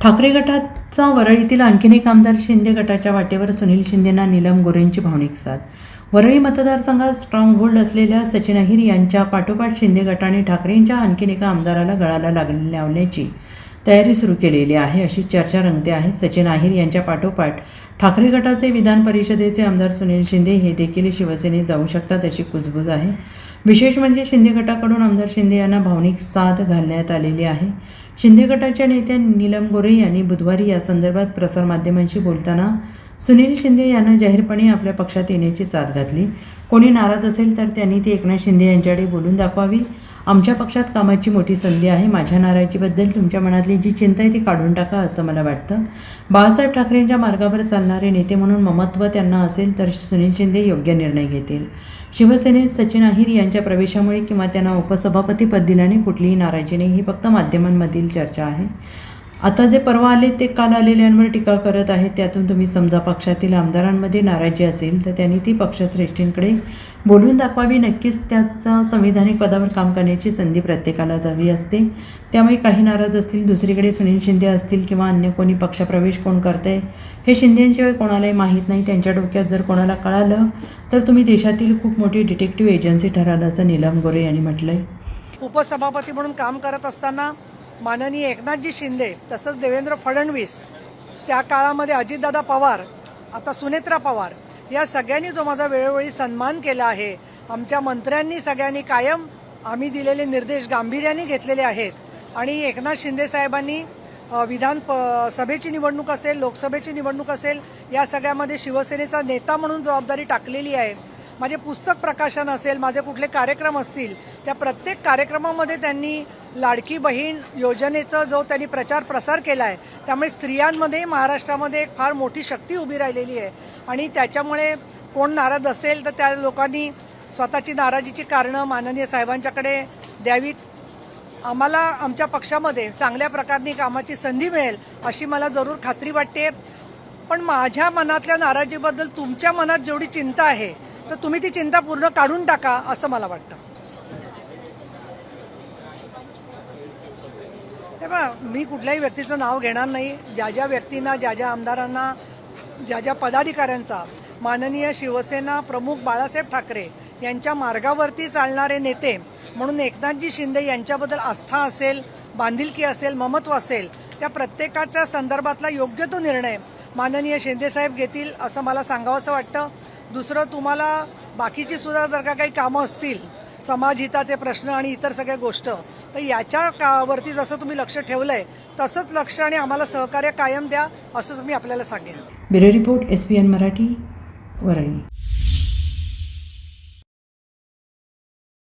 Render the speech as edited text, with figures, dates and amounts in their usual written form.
ठाकरे गटाचा वरळीतील आणखीन एक आमदार शिंदे गटाच्या वाटेवर सुनील शिंदेंना नीलम गोरेंची भावनिक साथ. वरळी मतदारसंघात स्ट्रॉंग होल्ड असलेल्या सचिन अहिर यांच्या पाठोपाठ शिंदे गटाने ठाकरेंच्या आणखीन एका आमदाराला गळाला लावण्याची तयारी सुरू केलेली आहे अशी चर्चा रंगते आहे. सचिन अहिर यांच्या पाठोपाठ ठाकरे गटाचे विधान परिषदेचे आमदार सुनील शिंदे हे देखील शिवसेनेत जाऊ शकतात अशी कुजबूज आहे. विशेष म्हणजे शिंदे गटाकडून आमदार शिंदे यांना भावनिक साथ घालण्यात आलेली आहे. शिंदे गटाच्या नेत्या नीलम गोरे यांनी बुधवारी या संदर्भात प्रसारमाध्यमांशी बोलताना सुनील शिंदे यांना जाहीरपणे आपल्या पक्षात येण्याची साथ घातली. कोणी नाराज असेल तर त्यांनी ते एकनाथ शिंदे यांच्याकडे बोलून दाखवावी. आमच्या पक्षात कामाची मोठी संधी आहे. माझ्या नाराजीबद्दल तुमच्या मनातली जी चिंता आहे ती काढून टाका असं मला वाटतं. बाळासाहेब ठाकरेंच्या मार्गावर चालणारे नेते म्हणून ममत्व त्यांना असेल तर सुनील शिंदे योग्य निर्णय घेतील. शिवसेनेत सचिन अहिर यांच्या प्रवेशामुळे किंवा त्यांना उपसभापतीपद दिल्याने कुठलीही नाराजी नाही, ही फक्त माध्यमांमधील चर्चा आहे. आता जे परवा आले ते काल आलेल्यांवर टीका करत आहेत. त्यातून तुम्ही समजा पक्षातील आमदारांमध्ये नाराजी असेल तर त्यांनी ती पक्षश्रेष्ठींकडे बोलून दाखवावी. नक्कीच त्याचा संविधानिक पदावर काम करण्याची संधी प्रत्येकाला हवी असते. त्यामुळे काही नाराज असतील. दुसरीकडे सुनील शिंदे असतील किंवा अन्य कोणी पक्षप्रवेश कोण करतंय हे शिंदेंशिवाय कोणालाही माहीत नाही. त्यांच्या डोक्यात जर कोणाला कळालं तर तुम्ही देशातील खूप मोठी डिटेक्टिव्ह एजन्सी ठराल असं नीलम गोरे यांनी म्हटलं आहे. उपसभापती म्हणून काम करत असताना माननीय एकनाथजी शिंदे तसंच देवेंद्र फडणवीस, त्या काळामध्ये अजितदादा पवार, आता सुनेत्रा पवार या सगळ्यांनी जो माझा वेळोवेळी सन्मान केला आहे. आमच्या मंत्र्यांनी सगळ्यांनी कायम आम्ही दिलेले निर्देश गांभीर्याने घेतलेले आहेत. आणि एकनाथ शिंदे साहेबांनी सभेची निवडणूक असेल, लोकसभेची निवडणूक असेल, या सगळ्यामध्ये शिवसेनेचा नेता म्हणून जबाबदारी टाकलेली आहे. माझे पुस्तक प्रकाशन असेल, माझे कुठले कार्यक्रम असतील, त्या प्रत्येक कार्यक्रमामध्ये त्यांनी लाडकी बहीण योजनेचा जो त्यांनी प्रचार प्रसार केला आहे, त्यामुळे स्त्रियांमध्ये महाराष्ट्रामध्ये एक फार मोठी शक्ती उभी राहिलेली आहे. आणि त्याच्यामुळे कोण नाराज असेल तर त्या लोकांनी स्वतःची नाराजीची कारणं माननीय साहेबांच्याकडे द्यावीत. आम्हाला आमच्या पक्षामध्ये चांगल्या प्रकारने कामाची संधी मिळेल अशी मला जरूर खात्री वाटते. पण माझ्या मनातल्या नाराजीबद्दल तुमच्या मनात जेवढी चिंता आहे तर तुम्ही ती चिंता पूर्ण काढून टाका असं मला वाटतं. हे बघा, मी कुठल्याही व्यक्तीचं नाव घेणार नाही. ज्या ज्या व्यक्तींना, ज्या ज्या आमदारांना, ज्या ज्या पदाधिकाऱ्यांचा माननीय शिवसेना प्रमुख बाळासाहेब ठाकरे यांच्या मार्गावरती चालणारे नेते म्हणून एकनाथजी शिंदे यांच्याबद्दल आस्था असेल, बांधिलकी असेल, ममत्व असेल, त्या प्रत्येकाच्या संदर्भातला योग्य तो निर्णय माननीय शिंदेसाहेब घेतील असं मला सांगावंसं वाटतं. दुसरं, तुम्हाला बाकीची सुद्धा जर का काही कामं असतील, समाजहिताचे प्रश्न आणि इतर सगळ्या गोष्ट, तर याच्यावरती जसं तुम्ही लक्ष ठेवलं आहे तसंच लक्ष आणि आम्हाला सहकार्य कायम द्या असंच मी आपल्याला सांगेन. Bureau report SBN Marathi, Worli.